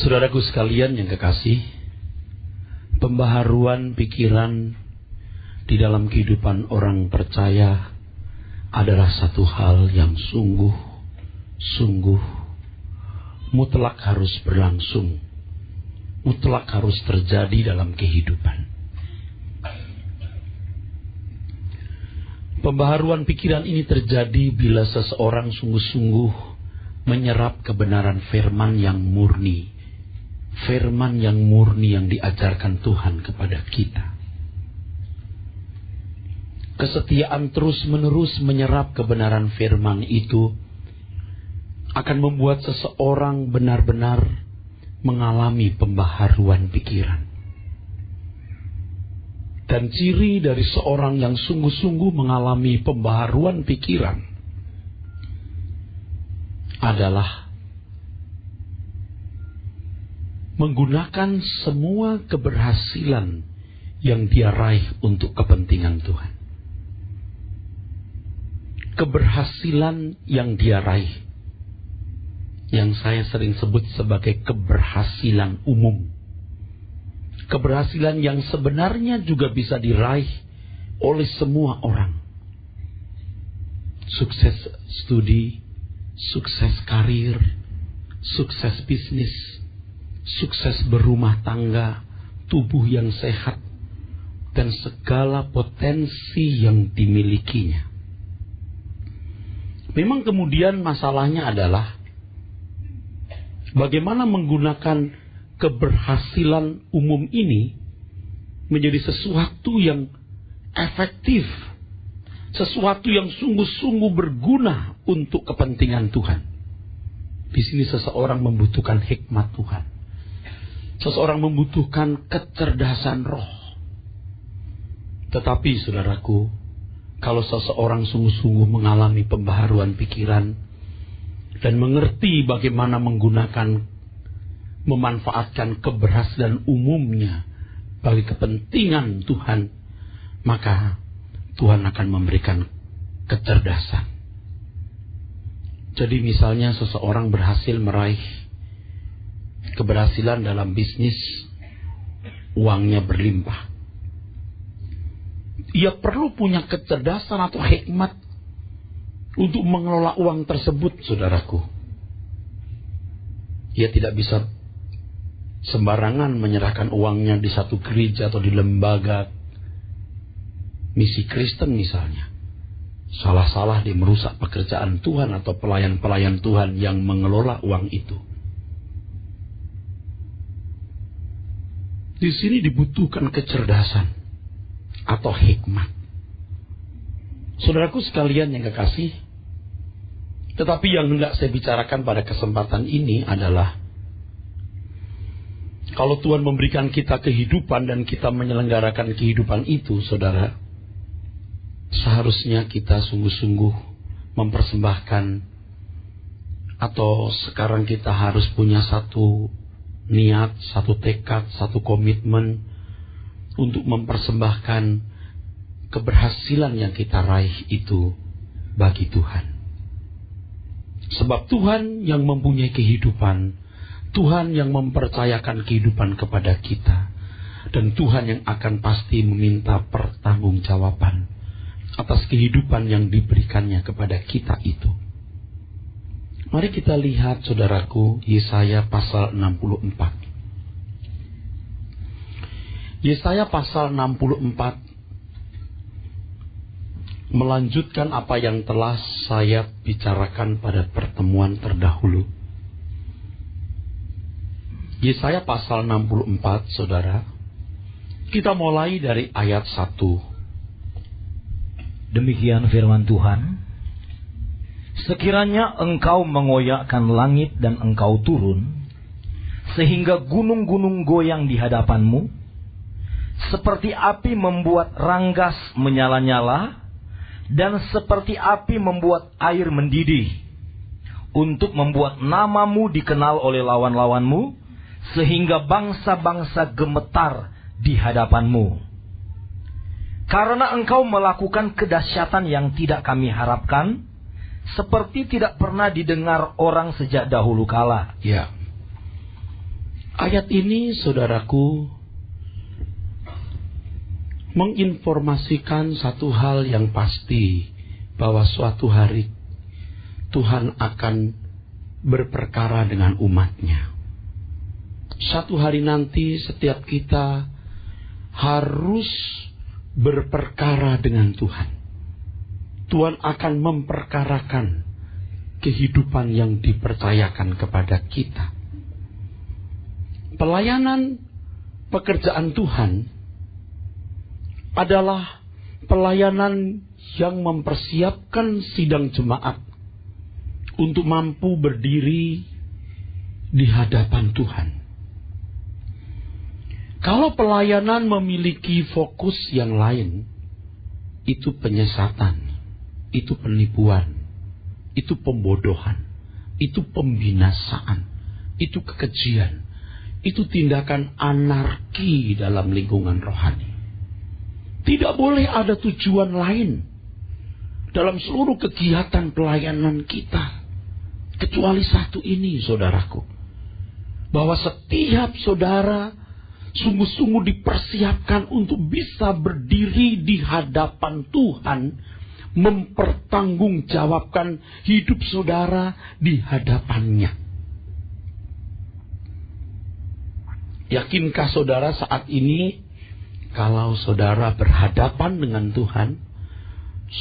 Saudaraku sekalian yang kekasih, pembaharuan pikiran di dalam kehidupan orang percaya adalah satu hal yang sungguh mutlak harus berlangsung, mutlak harus terjadi dalam kehidupan. Pembaharuan pikiran ini terjadi bila seseorang sungguh-sungguh menyerap kebenaran firman yang murni, firman yang murni yang diajarkan Tuhan kepada kita. Kesetiaan terus-menerus menyerap kebenaran firman itu akan membuat seseorang benar-benar mengalami pembaharuan pikiran. Dan ciri dari seorang yang sungguh-sungguh mengalami pembaharuan pikiran adalah menggunakan semua keberhasilan yang dia raih untuk kepentingan Tuhan. Keberhasilan yang dia raih, yang saya sering sebut sebagai keberhasilan umum. Keberhasilan yang sebenarnya juga bisa diraih oleh semua orang. Sukses studi, sukses karir, sukses bisnis, sukses berumah tangga, tubuh yang sehat, dan segala potensi yang dimilikinya. Memang kemudian masalahnya adalah bagaimana menggunakan keberhasilan umum ini menjadi sesuatu yang efektif, sesuatu yang sungguh-sungguh berguna untuk kepentingan Tuhan. Di sini seseorang membutuhkan hikmat Tuhan. Seseorang membutuhkan kecerdasan roh. Tetapi saudaraku, kalau seseorang sungguh-sungguh mengalami pembaharuan pikiran dan mengerti bagaimana memanfaatkan keberhasilan umumnya bagi kepentingan Tuhan, maka Tuhan akan memberikan kecerdasan. Jadi misalnya seseorang berhasil meraih keberhasilan dalam bisnis, uangnya berlimpah. Ia perlu punya kecerdasan atau hikmat untuk mengelola uang tersebut, saudaraku. Ia tidak bisa sembarangan menyerahkan uangnya di satu gereja atau di lembaga misi Kristen misalnya. Salah-salah dia merusak pekerjaan Tuhan atau pelayan-pelayan Tuhan yang mengelola uang itu. Di sini dibutuhkan kecerdasan atau hikmat. Saudaraku sekalian yang kekasih, tetapi yang hendak saya bicarakan pada kesempatan ini adalah kalau Tuhan memberikan kita kehidupan dan kita menyelenggarakan kehidupan itu, saudara, seharusnya kita sungguh-sungguh mempersembahkan, atau sekarang kita harus punya satu niat, satu tekad, satu komitmen untuk mempersembahkan keberhasilan yang kita raih itu bagi Tuhan. Sebab Tuhan yang mempunyai kehidupan, Tuhan yang mempercayakan kehidupan kepada kita, dan Tuhan yang akan pasti meminta pertanggungjawaban atas kehidupan yang diberikannya kepada kita itu. Mari kita lihat, saudaraku, Yesaya pasal 64. Yesaya pasal 64 melanjutkan apa yang telah saya bicarakan pada pertemuan terdahulu. Yesaya pasal 64, saudara. Kita mulai dari ayat 1. Demikian firman Tuhan. Sekiranya engkau mengoyakkan langit dan engkau turun, sehingga gunung-gunung goyang di hadapanmu, seperti api membuat ranggas menyala-nyala, dan seperti api membuat air mendidih, untuk membuat namamu dikenal oleh lawan-lawanmu, sehingga bangsa-bangsa gemetar di hadapanmu. Karena engkau melakukan kedahsyatan yang tidak kami harapkan, seperti tidak pernah didengar orang sejak dahulu kala. Ya. Ayat ini, saudaraku, menginformasikan satu hal yang pasti, bahwa suatu hari Tuhan akan berperkara dengan umatnya. Satu hari nanti setiap kita harus berperkara dengan Tuhan. Tuhan akan memperkarakan kehidupan yang dipercayakan kepada kita. Pelayanan pekerjaan Tuhan adalah pelayanan yang mempersiapkan sidang jemaat untuk mampu berdiri di hadapan Tuhan. Kalau pelayanan memiliki fokus yang lain, itu penyesatan, itu penipuan, itu pembodohan, itu pembinasaan, itu kekejian, itu tindakan anarki dalam lingkungan rohani. Tidak boleh ada tujuan lain dalam seluruh kegiatan pelayanan kita, kecuali satu ini, saudaraku. Bahwa setiap saudara sungguh-sungguh dipersiapkan untuk bisa berdiri di hadapan Tuhan, mempertanggungjawabkan hidup saudara di hadapannya. Yakinkah saudara saat ini, kalau saudara berhadapan dengan Tuhan,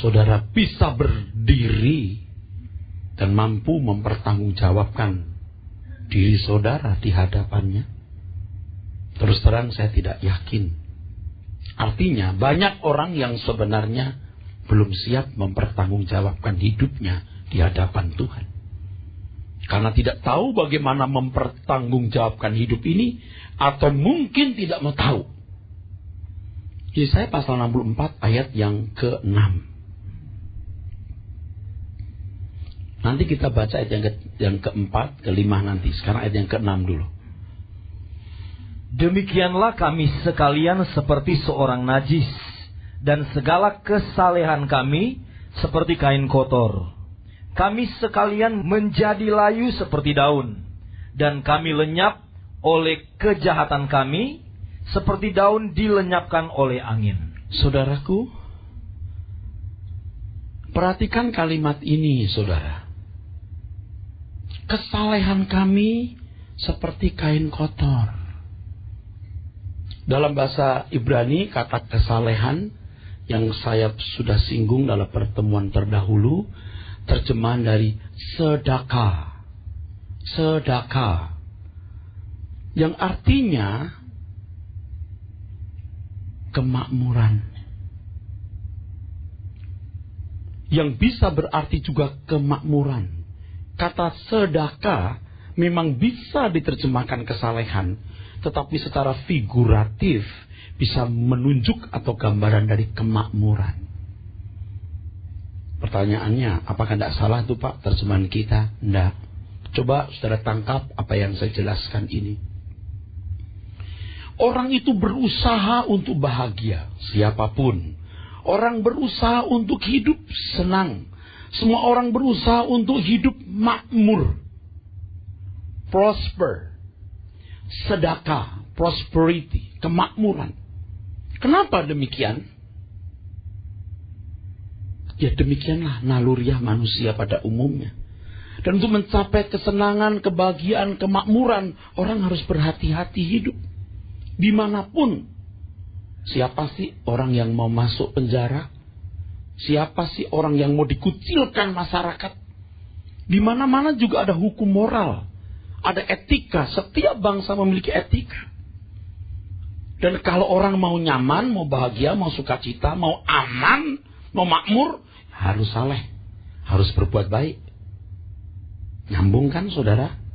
saudara bisa berdiri dan mampu mempertanggungjawabkan diri saudara di hadapannya? Terus terang saya tidak yakin. Artinya banyak orang yang sebenarnya belum siap mempertanggungjawabkan hidupnya di hadapan Tuhan. Karena tidak tahu bagaimana mempertanggungjawabkan hidup ini, atau mungkin tidak mau tahu. Yesaya pasal 64 ayat yang ke-6. Nanti kita baca ayat yang ke-4, ke-5 nanti. Sekarang ayat yang ke-6 dulu. Demikianlah kami sekalian seperti seorang najis, dan segala kesalehan kami seperti kain kotor. Kami sekalian menjadi layu seperti daun, dan kami lenyap oleh kejahatan kami, seperti daun dilenyapkan oleh angin. Saudaraku, perhatikan kalimat ini, saudara. Kesalehan kami seperti kain kotor. Dalam bahasa Ibrani, kata kesalehan yang saya sudah singgung dalam pertemuan terdahulu, terjemahan dari sedekah. Sedekah. Yang artinya kemakmuran. Yang bisa berarti juga kemakmuran. Kata sedekah memang bisa diterjemahkan kesalehan, tetapi secara figuratif bisa menunjuk atau gambaran dari kemakmuran. Pertanyaannya, apakah tidak salah itu Pak terjemahan kita? Tidak. Coba saudara tangkap apa yang saya jelaskan ini. Orang itu berusaha untuk bahagia, siapapun. Orang berusaha untuk hidup senang. Semua orang berusaha untuk hidup makmur. Prosper. Sedekah, prosperity, kemakmuran. Kenapa demikian? Ya demikianlah naluriah manusia pada umumnya. Dan untuk mencapai kesenangan, kebahagiaan, kemakmuran, orang harus berhati-hati hidup. Dimanapun. Siapa sih orang yang mau masuk penjara? Siapa sih orang yang mau dikucilkan masyarakat? Di mana-mana juga ada hukum moral. Ada etika. Setiap bangsa memiliki etika. Dan kalau orang mau nyaman, mau bahagia, mau sukacita, mau aman, mau makmur, harus saleh. Harus berbuat baik. Nyambung kan saudara?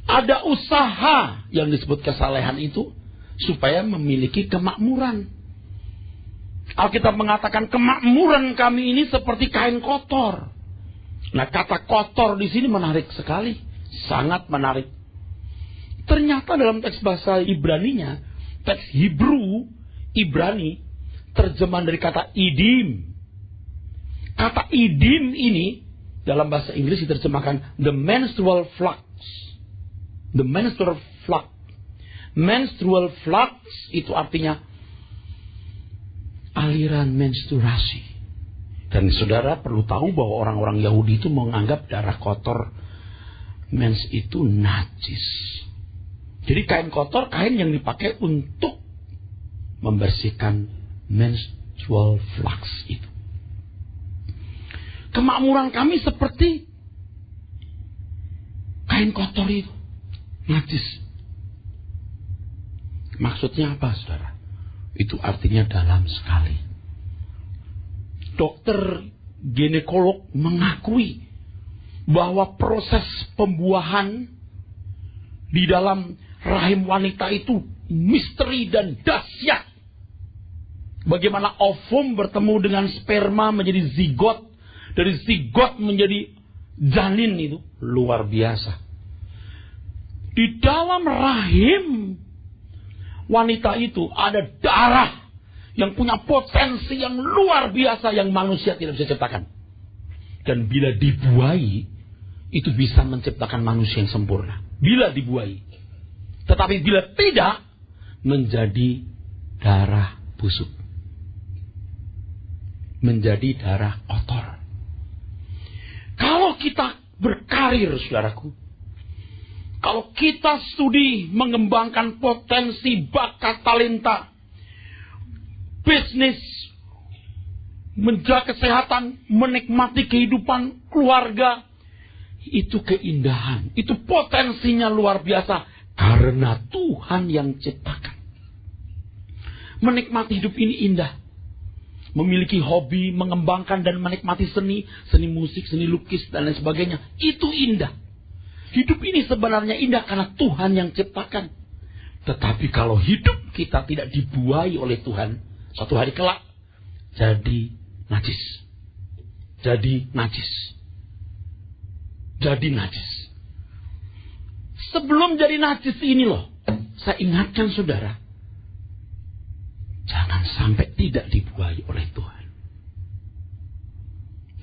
Ada usaha yang disebut kesalehan itu supaya memiliki kemakmuran. Alkitab mengatakan kemakmuran kami ini seperti kain kotor. Nah, kata kotor di sini menarik sekali, sangat menarik. Ternyata dalam teks bahasa Ibraninya, teks Hebrew Ibrani, terjemahan dari kata idim. Kata idim ini dalam bahasa Inggris diterjemahkan the menstrual flux. The menstrual flux. Menstrual flux itu artinya aliran menstruasi. Dan saudara perlu tahu bahwa orang-orang Yahudi itu menganggap darah kotor mens itu najis. Jadi kain kotor, kain yang dipakai untuk membersihkan menstrual flux itu. Kemakmuran kami seperti kain kotor itu, najis. Maksudnya apa, saudara? Itu artinya dalam sekali. Dokter ginekolog mengakui bahwa proses pembuahan di dalam rahim wanita itu misteri dan dahsyat. Bagaimana ovum bertemu dengan sperma menjadi zigot, dari zigot menjadi janin, itu luar biasa. Di dalam rahim wanita itu ada darah yang punya potensi yang luar biasa yang manusia tidak bisa ciptakan. Dan bila dibuai, itu bisa menciptakan manusia yang sempurna. Bila dibuai. Tetapi bila tidak, menjadi darah busuk. Menjadi darah kotor. Kalau kita berkarir, saudaraku, kalau kita studi mengembangkan potensi, bakat, talenta, bisnis, menjaga kesehatan, menikmati kehidupan keluarga, itu keindahan, itu potensinya luar biasa karena Tuhan yang ciptakan. Menikmati hidup ini indah. Memiliki hobi, mengembangkan dan menikmati seni musik, seni lukis dan lain sebagainya, itu indah. Hidup ini sebenarnya indah karena Tuhan yang ciptakan. Tetapi kalau hidup kita tidak dibuai oleh Tuhan, suatu hari kelak jadi najis. Jadi najis. Jadi najis. Sebelum jadi najis ini loh, saya ingatkan saudara, jangan sampai tidak dibuai oleh Tuhan.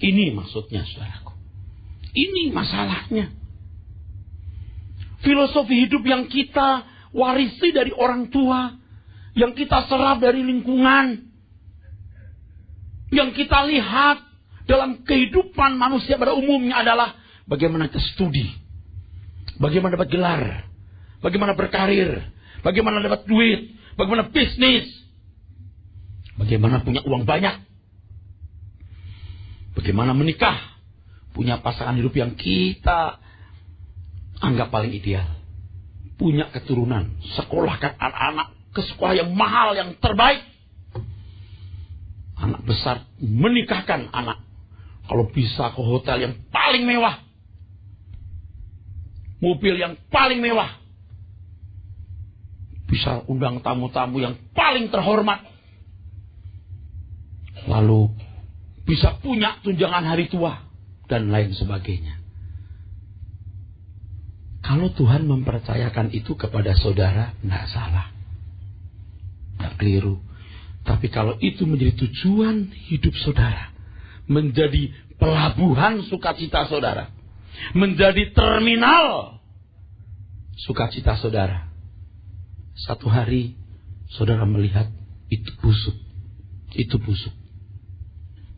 Ini maksudnya, saudaraku. Ini masalahnya. Filosofi hidup yang kita warisi dari orang tua, yang kita serap dari lingkungan, yang kita lihat dalam kehidupan manusia pada umumnya adalah bagaimana kita studi, bagaimana dapat gelar, bagaimana berkarir, bagaimana dapat duit, bagaimana bisnis, bagaimana punya uang banyak, bagaimana menikah, punya pasangan hidup yang kita anggap paling ideal, punya keturunan, sekolahkan anak-anak ke sekolah yang mahal, yang terbaik, anak besar, menikahkan anak, kalau bisa ke hotel yang paling mewah, mobil yang paling mewah, bisa undang tamu-tamu yang paling terhormat, lalu bisa punya tunjangan hari tua dan lain sebagainya. Kalau Tuhan mempercayakan itu kepada saudara, tidak salah, tidak keliru. Tapi kalau itu menjadi tujuan hidup saudara, menjadi pelabuhan sukacita saudara, menjadi terminal sukacita saudara, satu hari saudara melihat itu busuk. Itu busuk.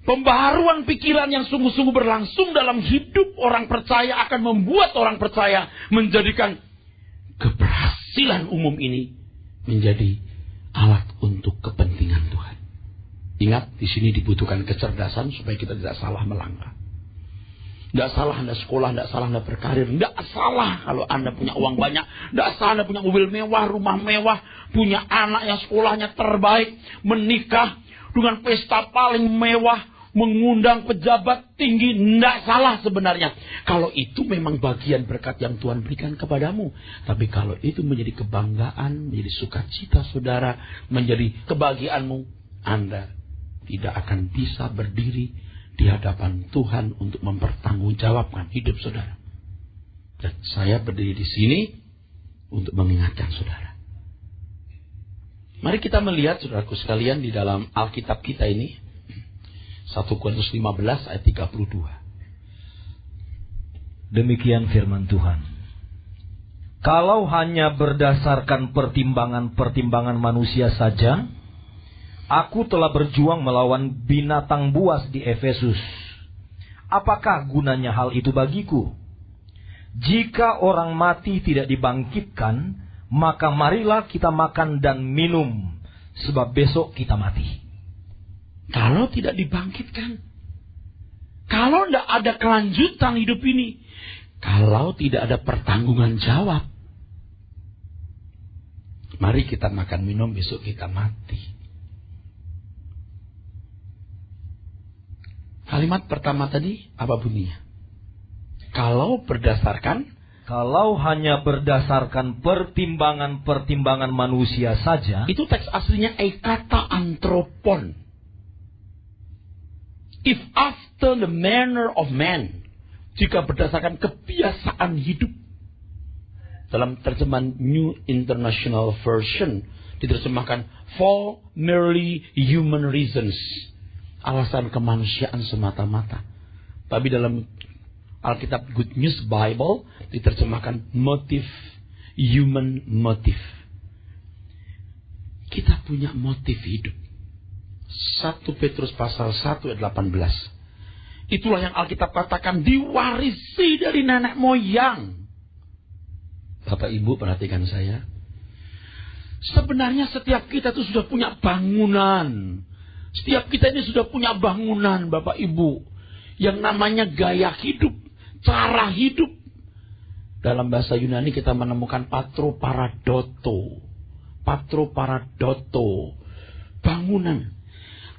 Pembaharuan pikiran yang sungguh-sungguh berlangsung dalam hidup orang percaya akan membuat orang percaya menjadikan keberhasilan umum ini menjadi alat untuk kepentingan Tuhan. Ingat, di sini dibutuhkan kecerdasan supaya kita tidak salah melangkah. Tidak salah Anda sekolah, tidak salah Anda berkarir, tidak salah kalau Anda punya uang banyak, tidak salah Anda punya mobil mewah, rumah mewah, punya anak yang sekolahnya terbaik, menikah dengan pesta paling mewah, mengundang pejabat tinggi, tidak salah sebenarnya. Kalau itu memang bagian berkat yang Tuhan berikan kepadamu. Tapi kalau itu menjadi kebanggaan, menjadi sukacita saudara, menjadi kebahagiaanmu, Anda tidak akan bisa berdiri di hadapan Tuhan untuk mempertanggungjawabkan hidup saudara. Dan saya berdiri di sini untuk mengingatkan saudara. Mari kita melihat saudaraku sekalian di dalam Alkitab kita ini. 1 Korintus 15 ayat 32. Demikian firman Tuhan. Kalau hanya berdasarkan pertimbangan-pertimbangan manusia saja, aku telah berjuang melawan binatang buas di Efesus. Apakah gunanya hal itu bagiku? Jika orang mati tidak dibangkitkan, maka marilah kita makan dan minum, sebab besok kita mati. Kalau tidak dibangkitkan, kalau tidak ada kelanjutan hidup ini, kalau tidak ada pertanggungan jawab, mari kita makan minum, besok kita mati. Kalimat pertama tadi apa bunyinya? Kalau hanya berdasarkan pertimbangan-pertimbangan manusia saja, itu teks aslinya kata antropon. If after the manner of man, jika berdasarkan kebiasaan hidup. Dalam terjemahan New International Version diterjemahkan for merely human reasons, alasan kemanusiaan semata-mata. Tapi dalam Alkitab Good News Bible diterjemahkan motif, human motive. Kita punya motif hidup. 1 Petrus pasal 1 ayat 18. Itulah yang Alkitab katakan diwarisi dari nenek moyang. Bapak Ibu perhatikan saya. Sebenarnya setiap kita itu sudah punya bangunan. Setiap kita ini sudah punya bangunan Bapak Ibu. Yang namanya gaya hidup, cara hidup. Dalam bahasa Yunani kita menemukan patro paradoto. Patro paradoto. Bangunan.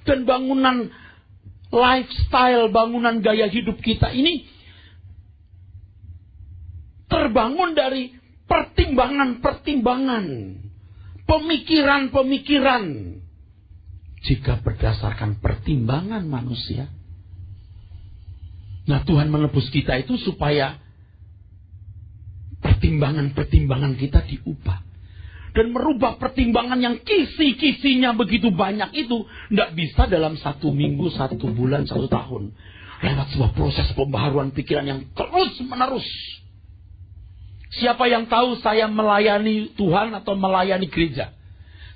Dan bangunan lifestyle, bangunan gaya hidup kita ini terbangun dari pertimbangan-pertimbangan, pemikiran-pemikiran. Jika berdasarkan pertimbangan manusia, nah Tuhan menebus kita itu supaya pertimbangan-pertimbangan kita diubah. Dan merubah pertimbangan yang kisi-kisinya begitu banyak itu tidak bisa dalam 1 minggu, 1 bulan, 1 tahun. Lewat sebuah proses pembaharuan pikiran yang terus menerus. Siapa yang tahu saya melayani Tuhan atau melayani gereja?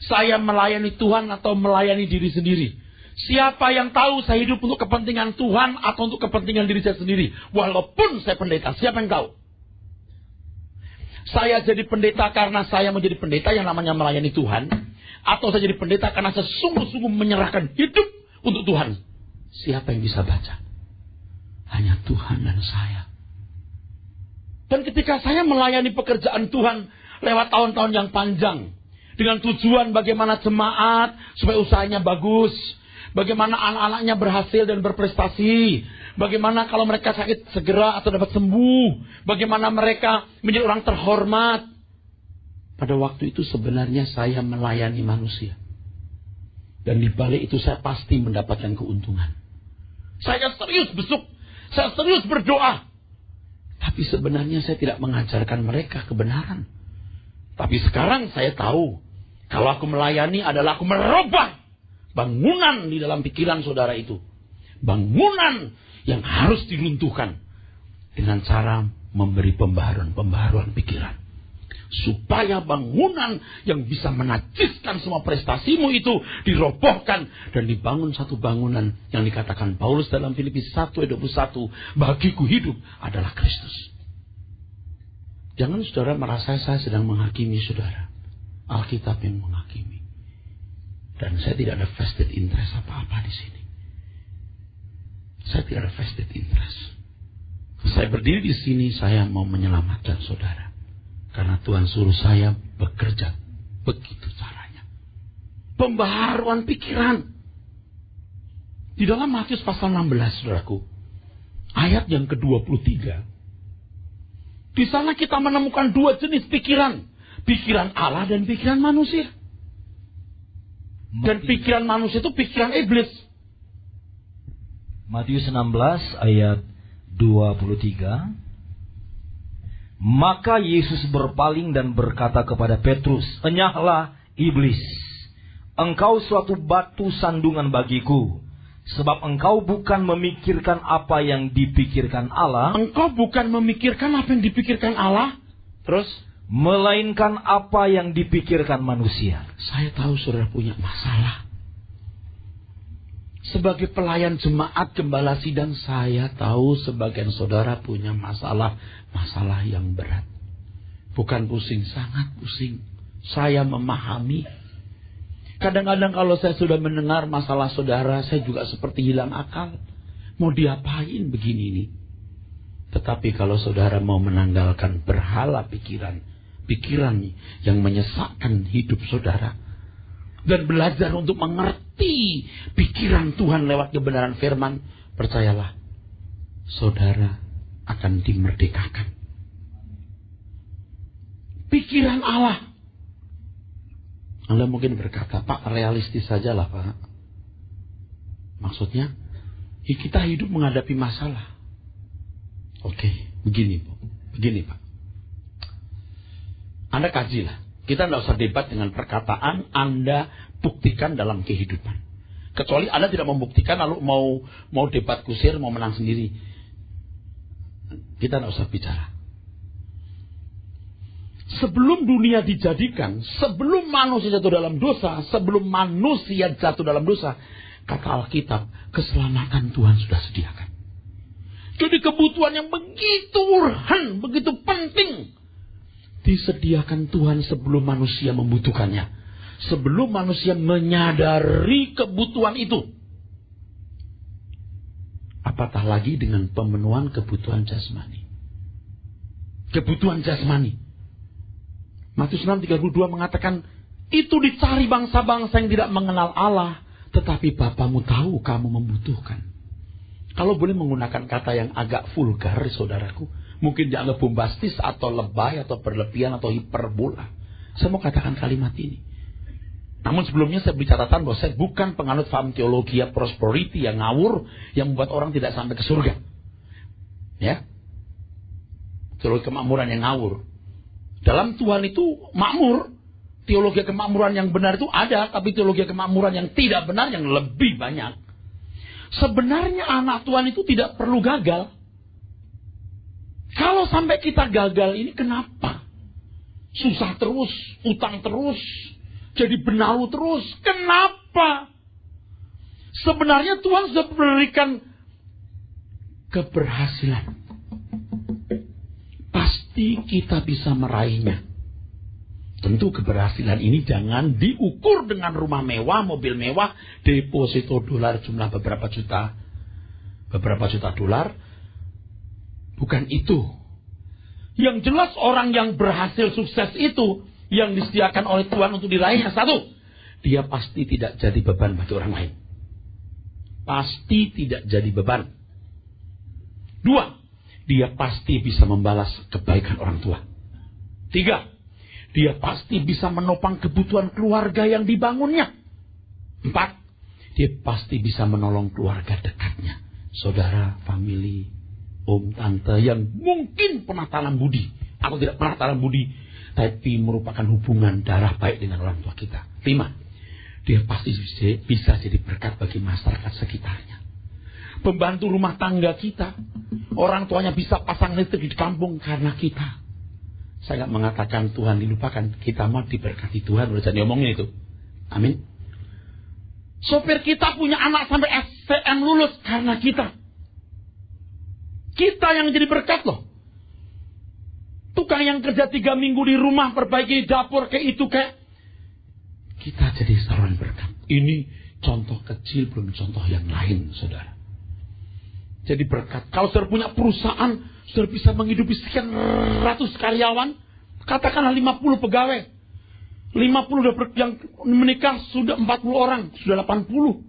Saya melayani Tuhan atau melayani diri sendiri? Siapa yang tahu saya hidup untuk kepentingan Tuhan atau untuk kepentingan diri saya sendiri? Walaupun saya pendeta, siapa yang tahu? Saya jadi pendeta karena saya menjadi pendeta yang namanya melayani Tuhan. Atau saya jadi pendeta karena saya sungguh-sungguh menyerahkan hidup untuk Tuhan. Siapa yang bisa baca? Hanya Tuhan dan saya. Dan ketika saya melayani pekerjaan Tuhan lewat tahun-tahun yang panjang. Dengan tujuan bagaimana jemaat supaya usahanya bagus. Bagaimana anak-anaknya berhasil dan berprestasi. Bagaimana kalau mereka sakit segera atau dapat sembuh. Bagaimana mereka menjadi orang terhormat. Pada waktu itu sebenarnya saya melayani manusia. Dan di balik itu saya pasti mendapatkan keuntungan. Saya serius besuk. Saya serius berdoa. Tapi sebenarnya saya tidak mengajarkan mereka kebenaran. Tapi sekarang saya tahu. Kalau aku melayani adalah aku merubah bangunan di dalam pikiran saudara itu. Bangunan yang harus diruntuhkan. Dengan cara memberi pembaharuan pikiran. Supaya bangunan yang bisa menajiskan semua prestasimu itu dirobohkan. Dan dibangun satu bangunan yang dikatakan Paulus dalam Filipi 1 ayat 21. Bagiku hidup adalah Kristus. Jangan saudara merasa saya sedang menghakimi saudara. Alkitab yang menghakimi. Dan saya tidak ada vested interest apa-apa di sini. Saya tidak ada vested interest. Saya berdiri di sini, saya mau menyelamatkan saudara. Karena Tuhan suruh saya bekerja. Begitu caranya. Pembaharuan pikiran. Di dalam Matius pasal 16, saudaraku. Ayat yang ke-23. Di sana kita menemukan 2 jenis pikiran. Pikiran Allah dan pikiran manusia. Dan pikiran manusia itu pikiran iblis. Matius 16 ayat 23. Maka Yesus berpaling dan berkata kepada Petrus, "Enyahlah iblis, engkau suatu batu sandungan bagiku, sebab engkau bukan memikirkan apa yang dipikirkan Allah." Engkau bukan memikirkan apa yang dipikirkan Allah. Terus, melainkan apa yang dipikirkan manusia. Saya tahu saudara punya masalah. Sebagai pelayan jemaat gembala sidang, saya tahu sebagian saudara punya masalah yang berat. Bukan pusing, sangat pusing. Saya memahami. Kadang-kadang kalau saya sudah mendengar masalah saudara, saya juga seperti hilang akal. Mau diapain begini nih? Tetapi kalau saudara mau menanggalkan berhala pikiran yang menyesakkan hidup saudara, dan belajar untuk mengerti pikiran Tuhan lewat kebenaran firman, percayalah, saudara akan dimerdekakan. Pikiran Allah. Anda mungkin berkata, Pak, realistis sajalah, Pak. Maksudnya, kita hidup menghadapi masalah. Oke, begini, Pak. Anda kajilah. Kita tidak usah debat dengan perkataan, Anda buktikan dalam kehidupan. Kecuali Anda tidak membuktikan, lalu mau debat kusir, mau menang sendiri. Kita tidak usah bicara. Sebelum dunia dijadikan, sebelum manusia jatuh dalam dosa, kata Alkitab, keselamatan Tuhan sudah sediakan. Jadi kebutuhan yang begitu urgen, begitu penting, disediakan Tuhan sebelum manusia membutuhkannya. Sebelum manusia menyadari kebutuhan itu. Apatah lagi dengan pemenuhan kebutuhan jasmani. Kebutuhan jasmani. Matius 6:32 mengatakan, itu dicari bangsa-bangsa yang tidak mengenal Allah, tetapi Bapamu tahu kamu membutuhkan. Kalau boleh menggunakan kata yang agak vulgar, saudaraku, mungkin dianggap bombastis atau lebay atau berlebihan atau hiperbola, saya mau katakan kalimat ini. Namun sebelumnya saya beri catatan bahwa saya bukan penganut paham teologi prosperity yang ngawur, yang membuat orang tidak sampai ke surga. Ya, teologi kemakmuran yang ngawur. Dalam Tuhan itu makmur. Teologi kemakmuran yang benar itu ada, tapi teologi kemakmuran yang tidak benar yang lebih banyak. Sebenarnya anak Tuhan itu tidak perlu gagal. Kalau sampai kita gagal ini kenapa? Susah terus, utang terus, jadi benalu terus. Kenapa? Sebenarnya Tuhan sudah memberikan keberhasilan. Pasti kita bisa meraihnya. Tentu keberhasilan ini jangan diukur dengan rumah mewah, mobil mewah, deposito dolar jumlah beberapa juta dolar. Bukan itu. Yang jelas orang yang berhasil sukses itu, yang disediakan oleh Tuhan untuk diraihnya, satu, dia pasti tidak jadi beban bagi orang lain. Pasti tidak jadi beban. Dua, dia pasti bisa membalas kebaikan orang tua. Tiga, dia pasti bisa menopang kebutuhan keluarga yang dibangunnya. Empat, dia pasti bisa menolong keluarga dekatnya. Saudara, famili, om, tante yang mungkin pernah tanam budi atau tidak pernah tanam budi, tapi merupakan hubungan darah baik dengan orang tua kita. Lima, dia pasti bisa jadi berkat bagi masyarakat sekitarnya. Pembantu rumah tangga kita, orang tuanya bisa pasang listrik di kampung karena kita. Saya nggak mengatakan Tuhan dilupakan, kita mau diberkati Tuhan, udah jadi omongin itu. Amin. Sopir kita punya anak sampai STM lulus karena kita. Kita yang jadi berkat loh. Tukang yang kerja 3 minggu di rumah, perbaiki dapur kayak itu kayak. Kita jadi saluran berkat. Ini contoh kecil, belum contoh yang lain, saudara. Jadi berkat. Kalau saudara punya perusahaan, saudara bisa menghidupi sekian ratus karyawan, katakanlah 50 pegawai. 50 yang menikah sudah 40 orang, sudah 80.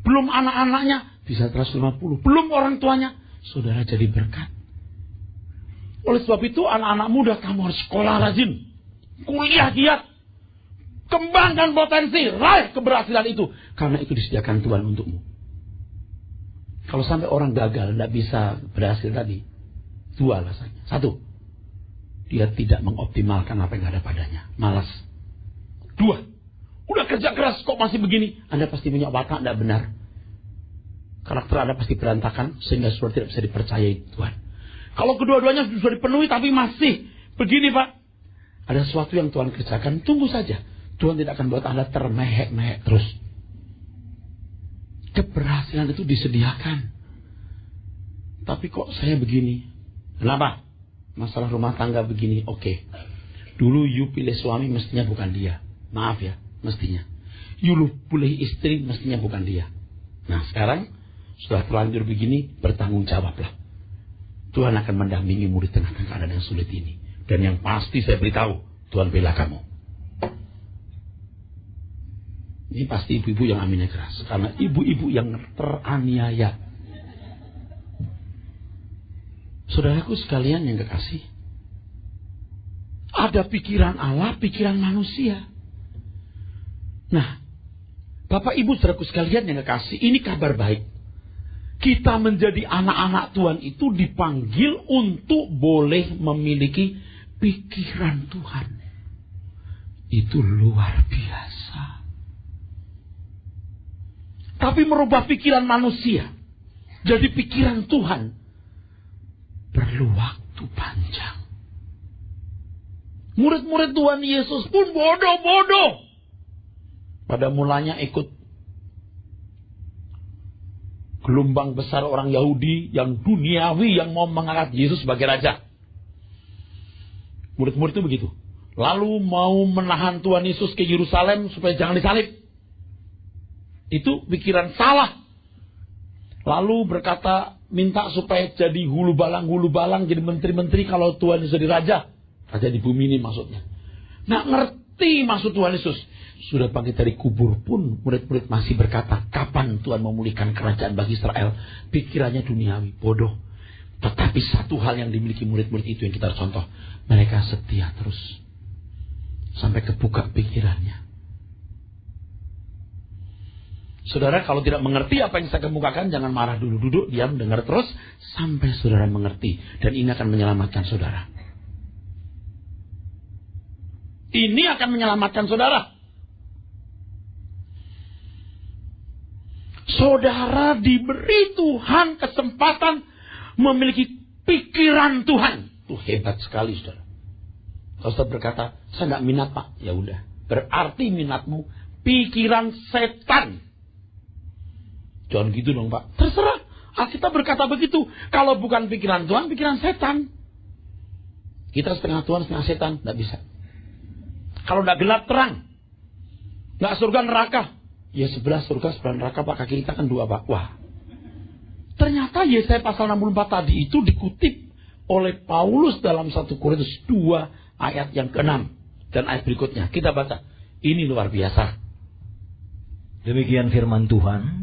Belum anak-anaknya, bisa 150. Belum orang tuanya, saudara jadi berkat. Oleh sebab itu, anak-anak muda, kamu harus sekolah rajin. Kuliah giat. Kembangkan potensi, raih keberhasilan itu. Karena itu disediakan Tuhan untukmu. Kalau sampai orang gagal, tidak bisa berhasil tadi, dua alasannya. Satu, dia tidak mengoptimalkan apa yang ada padanya. Malas. Dua, udah kerja keras kok masih begini. Anda pasti punya watak tidak benar. Karakter Anda pasti berantakan, sehingga saudara tidak bisa dipercayai Tuhan. Kalau kedua-duanya sudah dipenuhi, tapi masih begini Pak. Ada sesuatu yang Tuhan kerjakan, tunggu saja. Tuhan tidak akan buat Anda termehek-mehek terus. Keberhasilan itu disediakan. Tapi kok saya begini? Kenapa? Masalah rumah tangga begini, oke. Dulu you pilih suami, mestinya bukan dia. Maaf ya, mestinya. You pilih istri, mestinya bukan dia. Nah sekarang, sudah terlanjur begini, bertanggung jawablah. Tuhan akan mendampingimu di tengah keadaan yang sulit ini. Dan yang pasti saya beritahu, Tuhan bela kamu. Ini pasti ibu-ibu yang aminnya keras. Karena ibu-ibu yang teraniaya. Saudaraku sekalian yang kekasih. Ada pikiran Allah, pikiran manusia. Nah, Bapak Ibu saudaraku sekalian yang kekasih, ini kabar baik. Kita menjadi anak-anak Tuhan itu dipanggil untuk boleh memiliki pikiran Tuhan. Itu luar biasa. Tapi merubah pikiran manusia jadi pikiran Tuhan perlu waktu panjang. Murid-murid Tuhan Yesus pun bodoh-bodoh. Pada mulanya ikut gelombang besar orang Yahudi yang duniawi yang mau mengangkat Yesus sebagai raja. Murid-murid itu begitu. Lalu mau menahan Tuhan Yesus ke Yerusalem supaya jangan disalib. Itu pikiran salah. Lalu berkata minta supaya jadi hulu balang jadi menteri-menteri kalau Tuhan Yesus jadi raja. Raja di bumi ini maksudnya. Nah ngerti maksud Tuhan Yesus. Sudah bangkit dari kubur pun murid-murid masih berkata, kapan Tuhan memulihkan kerajaan bagi Israel? Pikirannya duniawi, bodoh. Tetapi satu hal yang dimiliki murid-murid itu yang kita harus contoh. Mereka setia terus. Sampai kebuka pikirannya. Saudara kalau tidak mengerti apa yang saya kemukakan, jangan marah dulu. Duduk, diam, dengar terus. Sampai saudara mengerti. Dan ini akan menyelamatkan saudara. Ini akan menyelamatkan saudara. Saudara diberi Tuhan kesempatan memiliki pikiran Tuhan. Itu hebat sekali saudara. Kalau saudara berkata, saya nggak minat pak. Ya udah. Berarti minatmu pikiran setan. Jangan gitu dong pak. Terserah. Alkitab berkata begitu. Kalau bukan pikiran Tuhan, pikiran setan. Kita setengah Tuhan, setengah setan. Nggak bisa. Kalau nggak gelap terang. Nggak surga neraka. Ya sebelah surga, sebelah neraka pak. Kaki kita kan dua pak. Wah. Ternyata Yesaya pasal 64 tadi itu dikutip oleh Paulus dalam 1 Korintus 2 ayat yang ke-6. Dan ayat berikutnya. Kita baca. Ini luar biasa. Demikian firman Tuhan.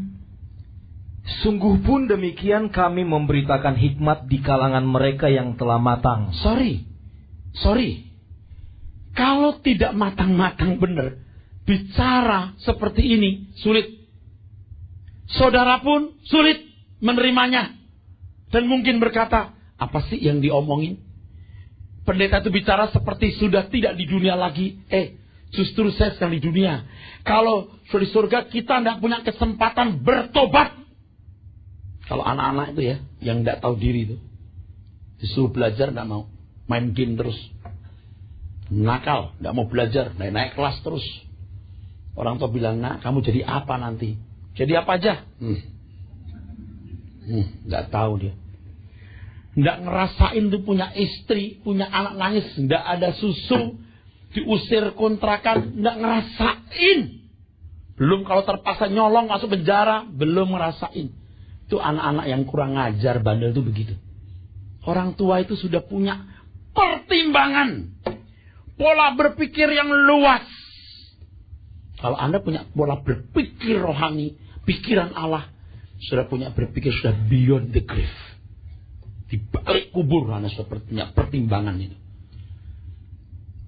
Sungguh pun demikian kami memberitakan hikmat di kalangan mereka yang telah matang. Sorry. Kalau tidak matang-matang benar, bicara seperti ini sulit. Saudara pun sulit menerimanya. Dan mungkin berkata, apa sih yang diomongin? Pendeta itu bicara seperti sudah tidak di dunia lagi. Justru saya sedang di dunia. Kalau di surga kita tidak punya kesempatan bertobat. Kalau anak-anak itu ya, yang tidak tahu diri itu. Disuruh belajar tidak mau. Main game terus. Nakal, tidak mau belajar. Naik kelas terus. Orang tua bilang, nak kamu jadi apa nanti? Jadi apa aja? Nggak tahu dia. Nggak ngerasain tuh punya istri, punya anak nangis, nggak ada susu, diusir kontrakan, nggak ngerasain. Belum kalau terpaksa nyolong masuk penjara, belum ngerasain. Itu anak-anak yang kurang ngajar, bandel itu begitu. Orang tua itu sudah punya pertimbangan, pola berpikir yang luas. Kalau Anda punya pola berpikir rohani, pikiran Allah, sudah punya berpikir sudah beyond the grave. Di balik kubur Anda sudah punya pertimbangan itu.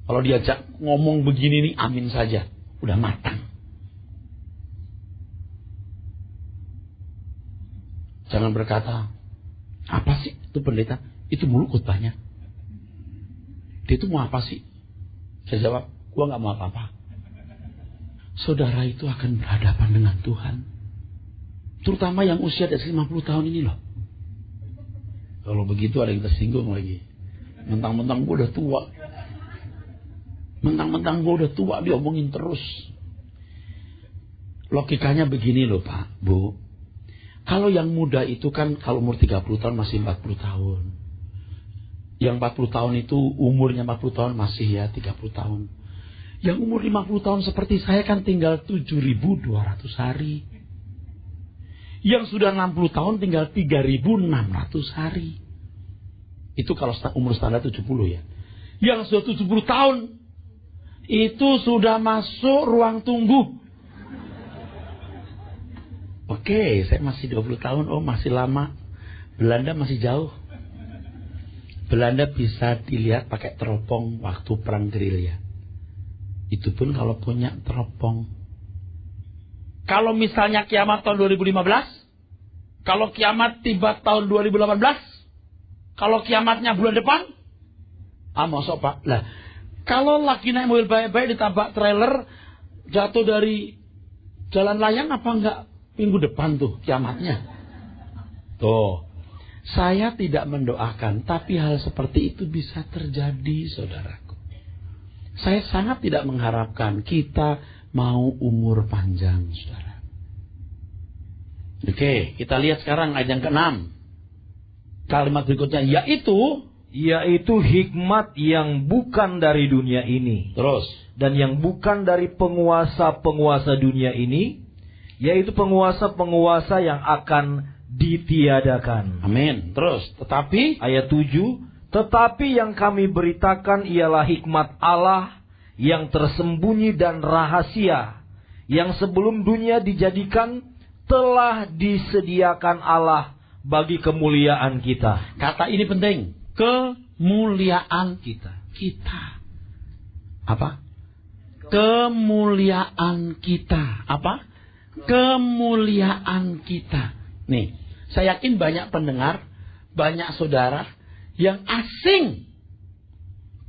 Kalau diajak ngomong begini nih, amin saja. Udah matang. Jangan berkata, apa sih itu pendeta? Itu mulu khotbahnya. Dia itu mau apa sih? Saya jawab, gua gak mau apa-apa. Saudara itu akan berhadapan dengan Tuhan. Terutama yang usia di atas 50 tahun ini loh. Kalau begitu ada yang tersinggung lagi. Mentang-mentang gue udah tua. Mentang-mentang gue udah tua diomongin terus. Logikanya begini loh Pak, Bu. Kalau yang muda itu kan kalau umur 30 tahun masih 40 tahun. Yang 40 tahun itu umurnya 40 tahun masih ya 30 tahun. Yang umur 50 tahun seperti saya kan tinggal 7.200 hari. Yang sudah 60 tahun tinggal 3.600 hari. Itu kalau umur standar 70 ya. Yang sudah 70 tahun itu sudah masuk ruang tunggu. Oke, saya masih 20 tahun, oh masih lama. Belanda masih jauh. Belanda bisa dilihat pakai teropong waktu perang gerilya. Itu pun kalau punya teropong. Kalau misalnya kiamat tahun 2015, kalau kiamat tiba tahun 2018, kalau kiamatnya bulan depan, masuk Pak. Lah, kalau lagi naik mobil baik-baik ditabrak trailer, jatuh dari jalan layang apa enggak? Minggu depan tuh kiamatnya. Tuh. Saya tidak mendoakan, tapi hal seperti itu bisa terjadi, saudaraku. Saya sangat tidak mengharapkan kita mau umur panjang, saudara. Oke, kita lihat sekarang ayat yang ke-6. Kalimat berikutnya, yaitu hikmat yang bukan dari dunia ini. Terus. Dan yang bukan dari penguasa-penguasa dunia ini, yaitu penguasa-penguasa yang akan ditiadakan. Amin. Terus, tetapi ayat 7, tetapi yang kami beritakan ialah hikmat Allah yang tersembunyi dan rahasia, yang sebelum dunia dijadikan telah disediakan Allah bagi kemuliaan kita. Kata ini penting. Kemuliaan kita. Apa? Kemuliaan kita. Apa? Kemuliaan kita. Nih, saya yakin banyak pendengar, banyak saudara yang asing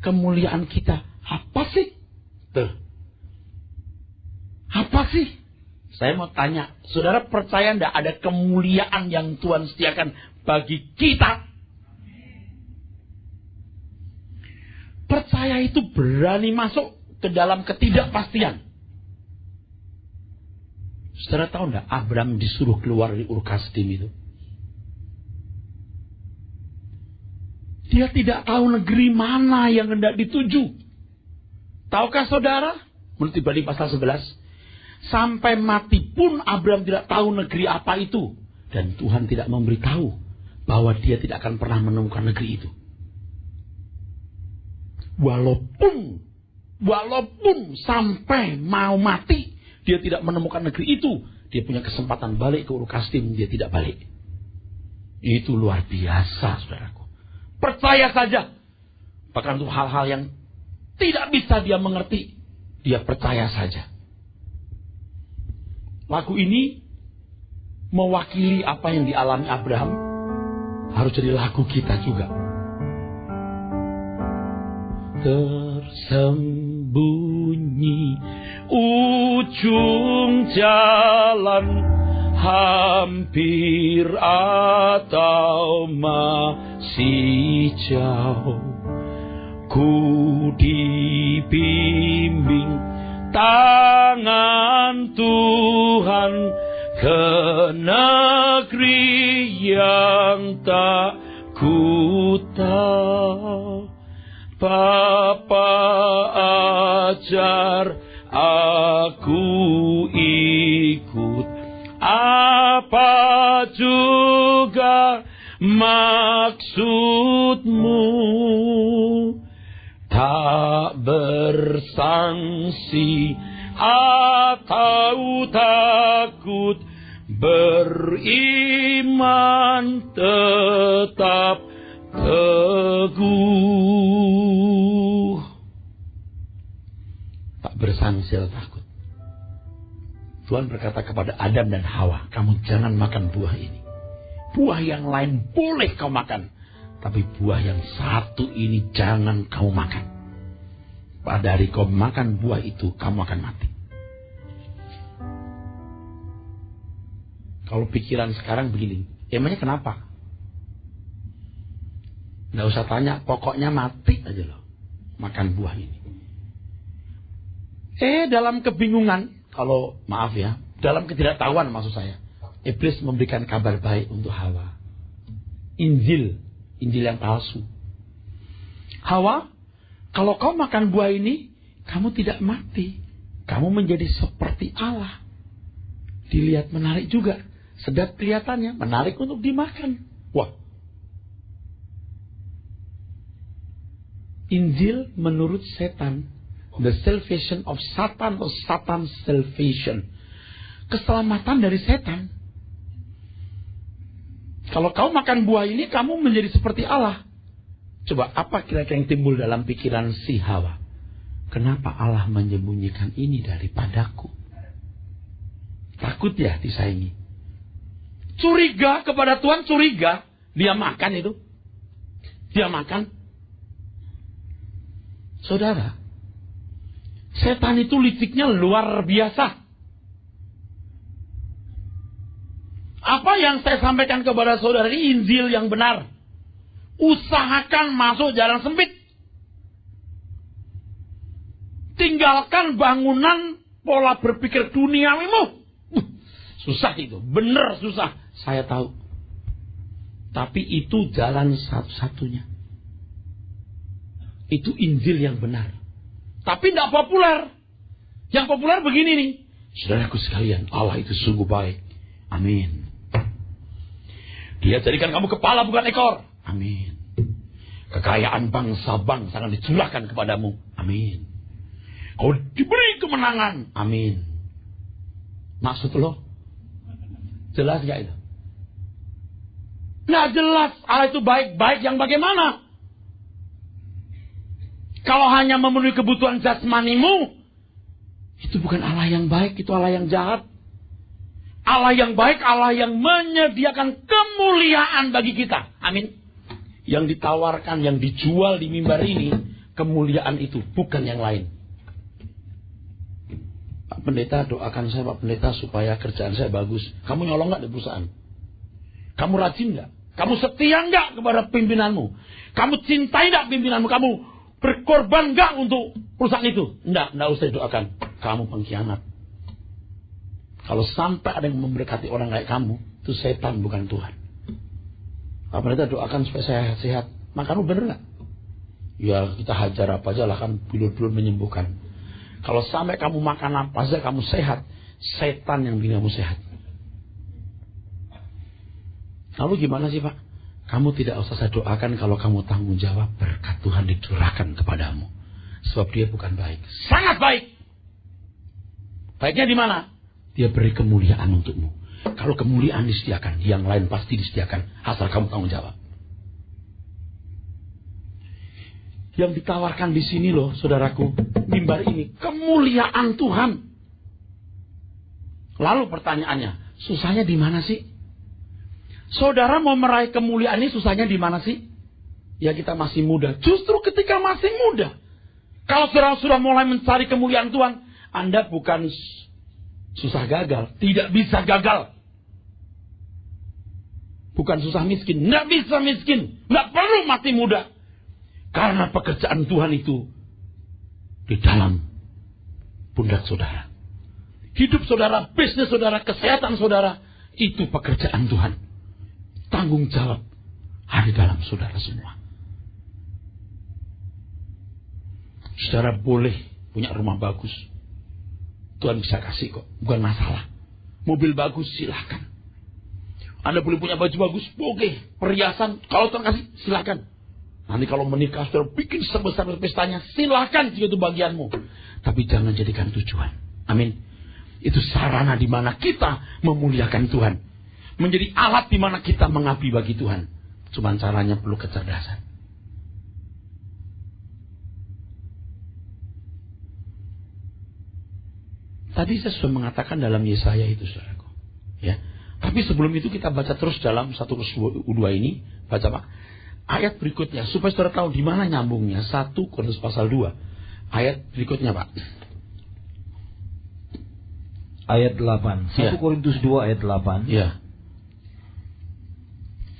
kemuliaan kita. Apa sih? Tuh. Apa sih? Saya mau tanya, saudara percaya enggak ada kemuliaan yang Tuhan sediakan bagi kita? Percaya itu berani masuk ke dalam ketidakpastian. Saudara tahu enggak, Abraham disuruh keluar dari Ur Kasdim itu. Dia tidak tahu negeri mana yang hendak dituju. Tahukah saudara? Menurut Ibrani pasal 11. Sampai mati pun Abraham tidak tahu negeri apa itu. Dan Tuhan tidak memberitahu bahwa dia tidak akan pernah menemukan negeri itu. Walaupun sampai mau mati, dia tidak menemukan negeri itu. Dia punya kesempatan balik ke Ur Kasdim, dia tidak balik. Itu luar biasa, saudaraku. Percaya saja. Bahkan untuk hal-hal yang tidak bisa dia mengerti, dia percaya saja. Lagu ini mewakili apa yang dialami Abraham, harus jadi lagu kita juga. Tersembunyi ujung jalan, hampir atau masih jauh, ku dibimbing tangan Tuhan ke negeri yang tak ku tahu. Bapa ajar aku ikut, apa juga maksudmu, tak bersangsi atau takut, beriman tetap teguh. Tak bersangsi atau takut. Tuhan berkata kepada Adam dan Hawa, kamu jangan makan buah ini. Buah yang lain boleh kau makan, tapi buah yang satu ini jangan kau makan. Pada hari kau makan buah itu, kamu akan mati. Kalau pikiran sekarang begini, emangnya kenapa? Nggak usah tanya, pokoknya mati aja loh. Makan buah ini. Dalam kebingungan, kalau maaf ya, dalam ketidaktahuan maksud saya, iblis memberikan kabar baik untuk Hawa. Injil yang palsu. Hawa, kalau kau makan buah ini, kamu tidak mati. Kamu menjadi seperti Allah. Dilihat menarik juga. Sedap kelihatannya, menarik untuk dimakan. Wah. Injil menurut setan. The salvation of Satan atau Satan's salvation. Keselamatan dari setan. Kalau kau makan buah ini, kamu menjadi seperti Allah. Coba, apa kira-kira yang timbul dalam pikiran si Hawa? Kenapa Allah menyembunyikan ini daripadaku? Takut ya disaingi. Curiga kepada Tuhan, curiga. Dia makan itu. Dia makan. Saudara, setan itu liciknya luar biasa. Apa yang saya sampaikan kepada saudara ini Injil yang benar. Usahakan masuk jalan sempit. Tinggalkan bangunan pola berpikir duniawimu. Susah itu, benar susah. Saya tahu. Tapi itu jalan satu-satunya. Itu Injil yang benar. Tapi tidak populer. Yang populer begini nih. Saudaraku sekalian, Allah itu sungguh baik. Amin. Dia jadikan kamu kepala bukan ekor. Amin. Kekayaan bangsa-bangsa akan dicurahkan kepadamu. Amin. Kau diberi kemenangan. Amin. Maksud lo? Jelas gak itu? Nah jelas. Allah itu baik-baik yang bagaimana? Kalau hanya memenuhi kebutuhan jasmanimu, itu bukan Allah yang baik, itu Allah yang jahat. Allah yang baik, Allah yang menyediakan kemuliaan bagi kita. Amin. Yang ditawarkan, yang dijual di mimbar ini, kemuliaan itu, bukan yang lain. Pak Pendeta, doakan saya Pak Pendeta supaya kerjaan saya bagus. Kamu nyolong gak di perusahaan? Kamu rajin gak? Kamu setia gak kepada pimpinanmu? Kamu cintai gak pimpinanmu? Kamu berkorban gak untuk perusahaan itu? Enggak usah doakan. Kamu pengkhianat. Kalau sampai ada yang memberkati orang kayak kamu, itu setan bukan Tuhan. Pak Pendeta doakan supaya saya sehat. Makanmu bener gak? Ya kita hajar apa aja lah kan, bilur-bilur menyembuhkan. Kalau sampai kamu makan apa aja kamu sehat, setan yang bikin kamu sehat. Lalu gimana sih Pak? Kamu tidak usah saya doakan kalau kamu tanggung jawab, berkat Tuhan dicurahkan kepadamu. Sebab dia bukan baik. Sangat baik. Baiknya di mana? Dia beri kemuliaan untukmu. Kalau kemuliaan disediakan, yang lain pasti disediakan. Asal kamu tanggung jawab. Yang ditawarkan di sini loh, saudaraku, mimbar ini, kemuliaan Tuhan. Lalu pertanyaannya, susahnya di mana sih? Saudara mau meraih kemuliaan ini susahnya di mana sih? Ya kita masih muda. Justru ketika masih muda. Kalau saudara sudah mulai mencari kemuliaan Tuhan, Anda bukan susah gagal. Tidak bisa gagal. Bukan susah miskin. Nggak bisa miskin. Nggak perlu mati muda. Karena pekerjaan Tuhan itu di dalam pundak saudara. Hidup saudara, bisnis saudara, kesehatan saudara, itu pekerjaan Tuhan. Tanggung jawab ada di dalam saudara semua. Saudara boleh punya rumah bagus. Tuhan bisa kasih kok, bukan masalah. Mobil bagus silahkan. Anda boleh punya baju bagus, boleh. Perhiasan, kalau Tuhan kasih silahkan. Nanti kalau menikah saudara bikin sebesar pestanya, silahkan jika itu bagianmu. Tapi jangan jadikan tujuan. Amin. Itu sarana di mana kita memuliakan Tuhan. Menjadi alat di mana kita mengabdi bagi Tuhan. Cuman caranya perlu kecerdasan. Tadi saya sudah mengatakan dalam Yesaya itu, saudaraku. Ya. Tapi sebelum itu kita baca terus dalam 1 Korintus 2 ini. Baca Pak. Ayat berikutnya. Supaya saudara tahu di mana nyambungnya. 1 Korintus pasal 2. Ayat berikutnya Pak. Ayat 8. 1 Korintus 2 ayat 8. Ya.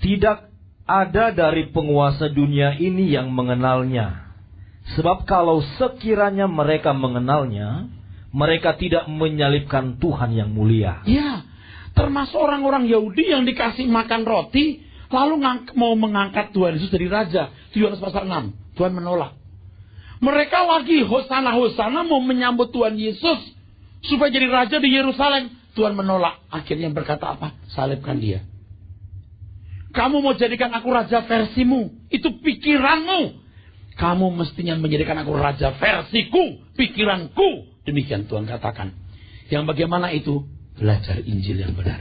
Tidak ada dari penguasa dunia ini yang mengenalnya. Sebab kalau sekiranya mereka mengenalnya, mereka tidak menyalibkan Tuhan yang mulia. Ya, termasuk orang-orang Yahudi yang dikasih makan roti, lalu mau mengangkat Tuhan Yesus dari raja. Di Yohanes pasal 6, Tuhan menolak. Mereka lagi hosana-hosana mau menyambut Tuhan Yesus supaya jadi raja di Yerusalem. Tuhan menolak. Akhirnya berkata apa? Salibkan dia. Kamu mau jadikan aku raja versimu. Itu pikiranmu. Kamu mestinya menjadikan aku raja versiku. Pikiranku. Demikian Tuhan katakan. Yang bagaimana itu? Belajar Injil yang benar.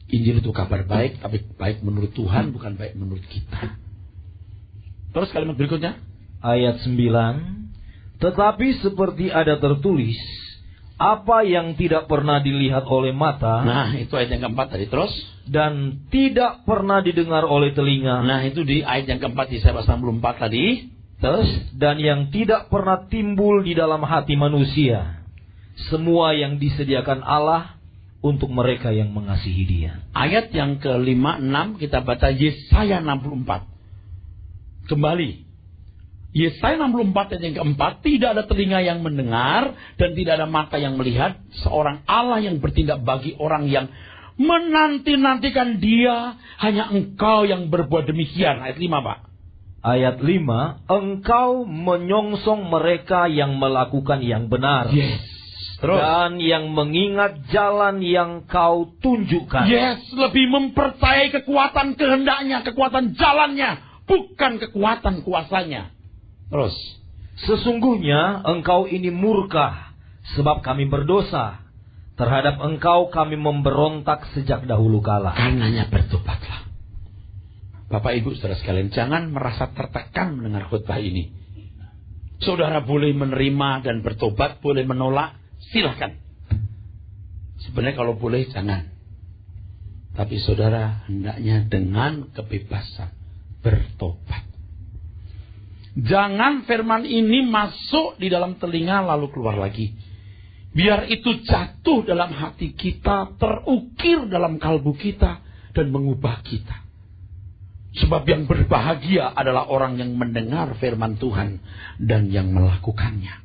Injil itu kabar baik. Tapi baik menurut Tuhan. Bukan baik menurut kita. Terus kalimat berikutnya. Ayat 9. Tetapi seperti ada tertulis, apa yang tidak pernah dilihat oleh mata. Nah, itu ayat yang keempat tadi. Terus. Dan tidak pernah didengar oleh telinga. Nah, itu di ayat yang keempat di Yesaya 64 tadi. Terus. Dan yang tidak pernah timbul di dalam hati manusia. Semua yang disediakan Allah untuk mereka yang mengasihi Dia. Ayat yang ke-5, 6 kita baca Yesaya 64. Kembali. Yesaya 64 ayat yang keempat, tidak ada telinga yang mendengar dan tidak ada mata yang melihat seorang Allah yang bertindak bagi orang yang menanti-nantikan Dia, hanya Engkau yang berbuat demikian. Ayat 5, Pak. Ayat 5, Engkau menyongsong mereka yang melakukan yang benar. Yes. Terus. Dan yang mengingat jalan yang Kau tunjukkan. Yes, lebih mempercayai kekuatan kehendaknya, kekuatan jalannya, bukan kekuatan kuasanya. Terus. Sesungguhnya Engkau ini murka, sebab kami berdosa. Terhadap Engkau kami memberontak sejak dahulu kala. Karenanya bertobatlah. Bapak Ibu saudara sekalian, jangan merasa tertekan mendengar khotbah ini. Saudara boleh menerima dan bertobat, boleh menolak, silahkan. Sebenarnya kalau boleh jangan. Tapi saudara hendaknya dengan kebebasan bertobat. Jangan firman ini masuk di dalam telinga lalu keluar lagi. Biar itu jatuh dalam hati kita, terukir dalam kalbu kita, dan mengubah kita. Sebab yang berbahagia adalah orang yang mendengar firman Tuhan dan yang melakukannya.